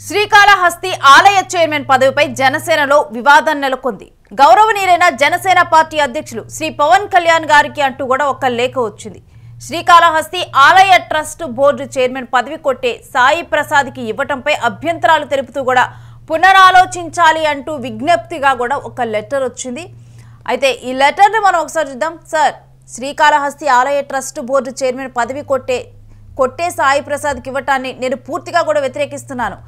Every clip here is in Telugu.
శ్రీకాళహస్తి ఆలయ చైర్మన్ పదవిపై జనసేనలో వివాదం నెలకొంది. గౌరవనీయులైన జనసేన పార్టీ అధ్యక్షులు శ్రీ పవన్ కళ్యాణ్ గారికి అంటూ కూడా ఒక లేఖ వచ్చింది. శ్రీకాళహస్తి ఆలయ ట్రస్ట్ బోర్డు చైర్మన్ పదవి కొట్టే సాయి ప్రసాద్కి ఇవ్వటంపై అభ్యంతరాలు తెలుపుతూ కూడా పునరాలోచించాలి అంటూ విజ్ఞప్తిగా కూడా ఒక లెటర్ వచ్చింది. అయితే ఈ లెటర్ని మనం ఒకసారి చూద్దాం. సార్, శ్రీకాళహస్తి ఆలయ ట్రస్ట్ బోర్డు చైర్మన్ పదవి కొట్టే సాయి ప్రసాద్కి ఇవ్వటాన్ని నేను పూర్తిగా కూడా వ్యతిరేకిస్తున్నాను.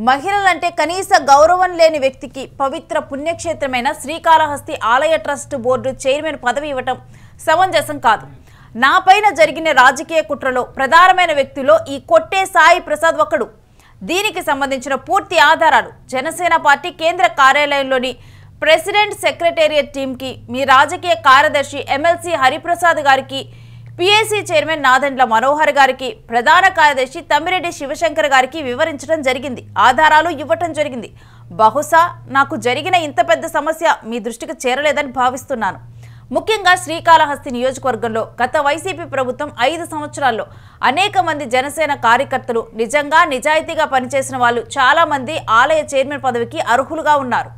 మహిళలంటే కనీస గౌరవం లేని వ్యక్తికి పవిత్ర పుణ్యక్షేత్రమైన శ్రీకాళహస్తి ఆలయ ట్రస్ట్ బోర్డు చైర్మన్ పదవి ఇవ్వటం సమంజసం కాదు. నా పైన జరిగిన రాజకీయ కుట్రలో ప్రధానమైన వ్యక్తిలో ఈ కొట్టే సాయి ప్రసాద్ ఒకడు. దీనికి సంబంధించిన పూర్తి ఆధారాలు జనసేన పార్టీ కేంద్ర కార్యాలయంలోని ప్రెసిడెంట్ సెక్రటేరియట్ టీంకి, మీ రాజకీయ కార్యదర్శి ఎమ్మెల్సీ హరిప్రసాద్ గారికి, పిఏసీ చైర్మన్ నాదెండ్ల మనోహర్ గారికి, ప్రధాన కార్యదర్శి తమ్మిరెడ్డి శివశంకర్ గారికి వివరించడం జరిగింది. ఆధారాలు ఇవ్వటం జరిగింది. బహుశా నాకు జరిగిన ఇంత పెద్ద సమస్య మీ దృష్టికి చేరలేదని భావిస్తున్నాను. ముఖ్యంగా శ్రీకాళహస్తి నియోజకవర్గంలో గత వైసీపీ ప్రభుత్వం 5 సంవత్సరాల్లో అనేక మంది జనసేన కార్యకర్తలు, నిజంగా నిజాయితీగా పనిచేసిన వాళ్ళు చాలా మంది ఆలయ చైర్మన్ పదవికి అర్హులుగా ఉన్నారు.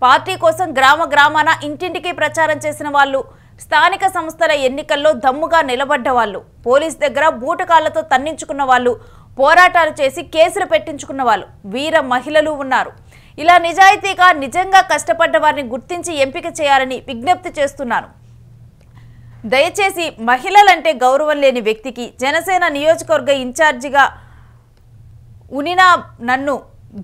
పార్టీ కోసం గ్రామాన ఇంటింటికి ప్రచారం చేసిన వాళ్ళు, స్థానిక సంస్థల ఎన్నికల్లో దమ్ముగా నిలబడ్డ వాళ్ళు, పోలీస్ దగ్గర బూటకాళ్లతో తన్నించుకున్న వాళ్ళు, పోరాటాలు చేసి కేసులు పెట్టించుకున్న వాళ్ళు, వీర మహిళలు ఉన్నారు. ఇలా నిజాయితీగా నిజంగా కష్టపడ్డ వారిని గుర్తించి ఎంపిక చేయాలని విజ్ఞప్తి చేస్తున్నాను. దయచేసి మహిళలంటే గౌరవం లేని వ్యక్తికి జనసేన నియోజకవర్గ ఇన్ఛార్జిగా ఉనినా నన్ను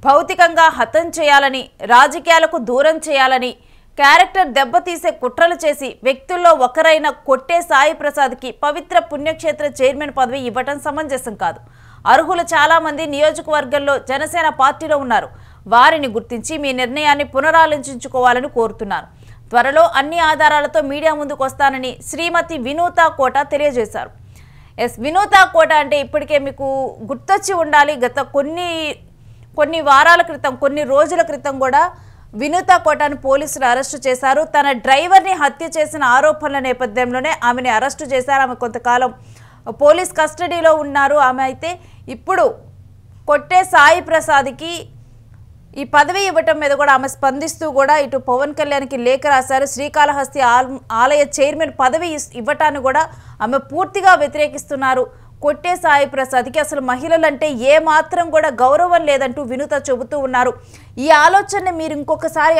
భౌతికంగా హతం చేయాలని, రాజకీయాలకు దూరం చేయాలని, క్యారెక్టర్ దెబ్బతీసే కుట్రలు చేసి వ్యక్తుల్లో ఒకరైన కొట్టే సాయి ప్రసాద్కి పవిత్ర పుణ్యక్షేత్ర చైర్మన్ పదవి ఇవ్వటం సమంజసం కాదు. అర్హులు చాలా మంది నియోజకవర్గంలో జనసేన పార్టీలో ఉన్నారు. వారిని గుర్తించి మీ నిర్ణయాన్ని పునరాలోచించుకోవాలని కోరుతున్నాను. త్వరలో అన్ని ఆధారాలతో మీడియా ముందుకు వస్తానని శ్రీమతి వినూతా కోట తెలియజేశారు. వినూతా కోట అంటే ఇప్పటికే మీకు గుర్తొచ్చి ఉండాలి. గత కొన్ని వారాల క్రితం, కొన్ని రోజుల క్రితం కూడా వినూతా కోటను పోలీసులు అరెస్టు చేశారు. తన డ్రైవర్ని హత్య చేసిన ఆరోపణల నేపథ్యంలోనే ఆమెని అరెస్టు చేశారు. ఆమె కొంతకాలం పోలీస్ కస్టడీలో ఉన్నారు. ఆమె అయితే ఇప్పుడు కొట్టే సాయి ప్రసాద్కి ఈ పదవి ఇవ్వటం మీద కూడా ఆమె స్పందిస్తూ కూడా ఇటు పవన్ కళ్యాణ్కి లేఖ రాశారు. శ్రీకాళహస్తి ఆలయ చైర్మన్ పదవి ఇవ్వటాన్ని కూడా ఆమె పూర్తిగా వ్యతిరేకిస్తున్నారు. కొట్టే సాయి ప్రసాద్కి అసలు మహిళలంటే ఏ మాత్రం కూడా గౌరవం లేదంటూ వినూత చెబుతూ ఉన్నారు. ఈ ఆలోచనని మీరు ఇంకొకసారి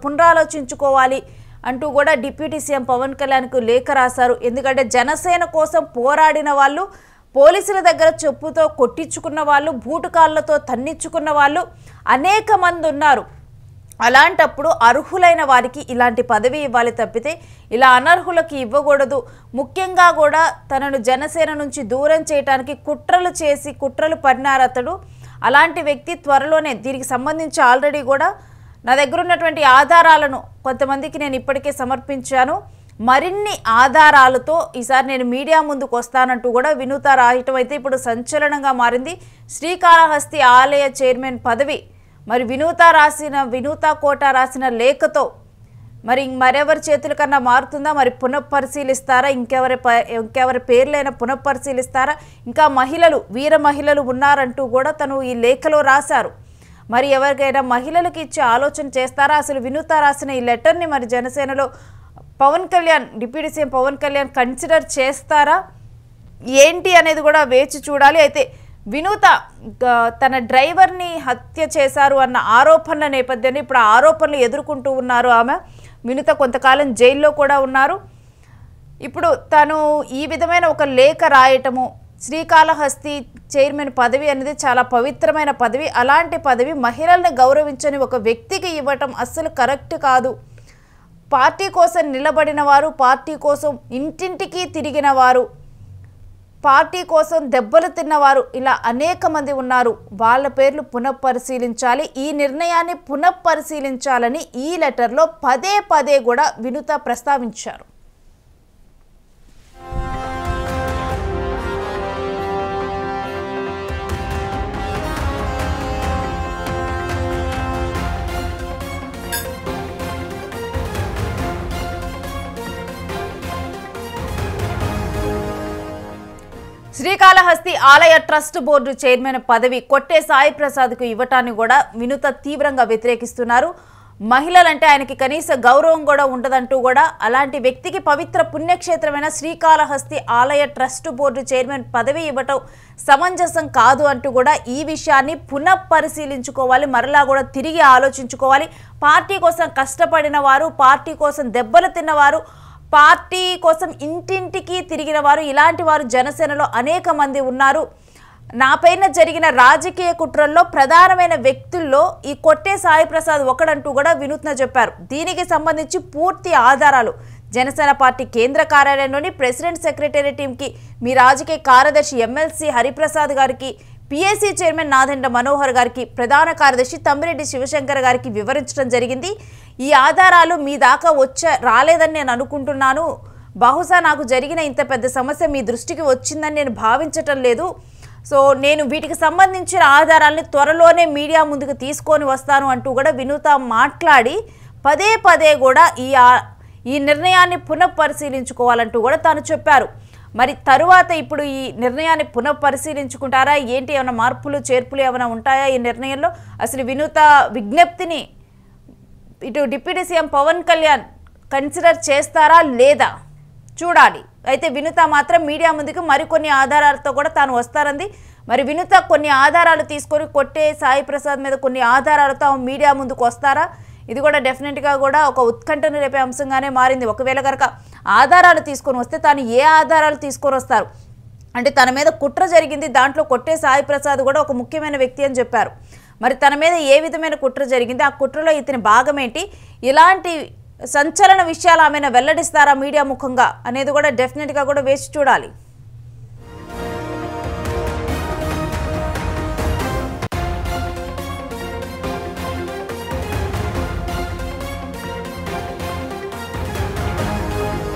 పునరాలోచించుకోవాలి అంటూ కూడా డిప్యూటీ సీఎం పవన్ కళ్యాణ్కు లేఖ రాశారు. ఎందుకంటే జనసేన కోసం పోరాడిన వాళ్ళు, పోలీసుల దగ్గర చెప్పుతో కొట్టించుకున్న వాళ్ళు, బూటుకాళ్లతో తన్నించుకున్న వాళ్ళు అనేక మంది ఉన్నారు. అలాంటప్పుడు అర్హులైన వారికి ఇలాంటి పదవి ఇవ్వాలి తప్పితే ఇలా అనర్హులకి ఇవ్వకూడదు. ముఖ్యంగా కూడా తనను జనసేన నుంచి దూరం చేయడానికి కుట్రలు పడినారు అతడు. అలాంటి వ్యక్తి త్వరలోనే దీనికి సంబంధించి ఆల్రెడీ కూడా నా దగ్గర ఉన్నటువంటి ఆధారాలను కొంతమందికి నేను ఇప్పటికే సమర్పించాను. మరిన్ని ఆధారాలతో ఈసారి నేను మీడియా ముందుకు వస్తానంటూ కూడా వినూత రాయటం అయితే ఇప్పుడు సంచలనంగా మారింది. శ్రీకాళహస్తి ఆలయ చైర్మన్ పదవి మరి వినూత కోట రాసిన లేఖతో మరెవరి చేతుల కన్నా మారుతుందా? మరి పునఃపరిశీలిస్తారా? ఇంకెవరి పేర్లైనా పునఃపరిశీలిస్తారా? ఇంకా వీర మహిళలు ఉన్నారంటూ కూడా తను ఈ లేఖలో రాశారు. మరి ఎవరికైనా మహిళలకు ఇచ్చే ఆలోచన చేస్తారా? అసలు వినూత రాసిన ఈ లెటర్ని మరి జనసేనలో deputy CM Pawan Kalyan consider చేస్తారా ఏంటి అనేది కూడా వేచి చూడాలి. అయితే వినూత తన డ్రైవర్ని హత్య చేశారు అన్న ఆరోపణల నేపథ్యంలో ఇప్పుడు ఆ ఆరోపణలు ఎదుర్కొంటూ ఉన్నారు ఆమె. వినూత కొంతకాలం జైల్లో కూడా ఉన్నారు. ఇప్పుడు తను ఈ విధమైన ఒక లేఖ రాయటము, శ్రీకాళహస్తి చైర్మన్ పదవి అనేది చాలా పవిత్రమైన పదవి. అలాంటి పదవి మహిళల్ని గౌరవించని ఒక వ్యక్తికి ఇవ్వటం అస్సలు కరెక్ట్ కాదు. పార్టీ కోసం నిలబడిన వారు, పార్టీ కోసం ఇంటింటికి తిరిగిన వారు, పార్టీ కోసం దెబ్బలు తిన్నవారు ఇలా అనేక మంది ఉన్నారు. వాళ్ళ పేర్లు పునఃపరిశీలించాలి. ఈ నిర్ణయాన్ని పునఃపరిశీలించాలని ఈ లెటర్లో పదే కూడా వినూత ప్రస్తావించారు. శ్రీ శ్రీకాళహస్తి ఆలయ ట్రస్ట్ బోర్డు చైర్మన్ పదవి కొట్టే సాయి ప్రసాద్కు ఇవ్వటాన్ని కూడా వినూత తీవ్రంగా వ్యతిరేకిస్తున్నారు. మహిళలంటే ఆయనకి కనీస గౌరవం కూడా ఉండదంటూ కూడా అలాంటి వ్యక్తికి పవిత్ర పుణ్యక్షేత్రమైన శ్రీకాళహస్తి ఆలయ ట్రస్ట్ బోర్డు చైర్మన్ పదవి ఇవ్వటం సమంజసం కాదు అంటూ కూడా ఈ విషయాన్ని పునఃపరిశీలించుకోవాలి, మరలా కూడా తిరిగి ఆలోచించుకోవాలి. పార్టీ కోసం కష్టపడిన వారు, పార్టీ కోసం దెబ్బలు తిన్నవారు, పార్టీ కోసం ఇంటింటికి తిరిగిన వారు, ఇలాంటి వారు జనసేనలో అనేక మంది ఉన్నారు. నాపైన జరిగిన రాజకీయ కుట్రల్లో ప్రధానమైన వ్యక్తుల్లో ఈ కొట్టే సాయి ప్రసాద్ ఒకడంటూ కూడా వినూత్న చెప్పారు. దీనికి సంబంధించి పూర్తి ఆధారాలు జనసేన పార్టీ కేంద్ర కార్యాలయంలోని ప్రెసిడెంట్ సెక్రటరీ టీంకి, మీ రాజకీయ కార్యదర్శి ఎమ్మెల్సీ హరిప్రసాద్ గారికి, పిఎస్సి చైర్మన్ నాదెండ్ల మనోహర్ గారికి, ప్రధాన కార్యదర్శి తమ్మిరెడ్డి శివశంకర్ గారికి వివరించడం జరిగింది. ఈ ఆధారాలు మీ దాకా రాలేదని నేను అనుకుంటున్నాను. బహుశా నాకు జరిగిన ఇంత పెద్ద సమస్య మీ దృష్టికి వచ్చిందని నేను భావించటం లేదు. సో నేను వీటికి సంబంధించిన ఆధారాలని త్వరలోనే మీడియా ముందుకు తీసుకొని వస్తాను అంటూ కూడా వినూత మాట్లాడి పదే పదే కూడా ఈ నిర్ణయాన్ని పునఃపరిశీలించుకోవాలంటూ కూడా తాను చెప్పారు. మరి తరువాత ఇప్పుడు ఈ నిర్ణయాన్ని పునఃపరిశీలించుకుంటారా ఏంటి, ఏమైనా మార్పులు చేర్పులు ఏమైనా ఉంటాయా ఈ నిర్ణయంలో? అసలు వినూత విజ్ఞప్తిని ఇటు deputy CM Pawan Kalyan consider చేస్తారా లేదా చూడాలి. అయితే వినూత మాత్రం మీడియా ముందుకు మరికొన్ని ఆధారాలతో కూడా తాను వస్తారంది. మరి వినూత కొన్ని ఆధారాలు తీసుకొని కొట్టే సాయి ప్రసాద్ మీద కొన్ని ఆధారాలతో మీడియా ముందుకు వస్తారా? ఇది కూడా డెఫినెట్గా కూడా ఒక ఉత్కంఠను రేపే అంశంగానే మారింది. ఒకవేళ కనుక ఆధారాలు తీసుకొని వస్తే తాను ఏ ఆధారాలు తీసుకొని వస్తారు అంటే తన మీద కుట్ర జరిగింది, దాంట్లో కొట్టే సాయి ప్రసాద్ కూడా ఒక ముఖ్యమైన వ్యక్తి అని చెప్పారు. మరి తన మీద ఏ విధమైన కుట్ర జరిగింది, ఆ కుట్రలో ఇతని భాగం ఏంటి, ఇలాంటి సంచలన విషయాలు ఆమెను వెల్లడిస్తారా మీడియా ముఖంగా అనేది కూడా డెఫినెట్గా కూడా వేసి చూడాలి.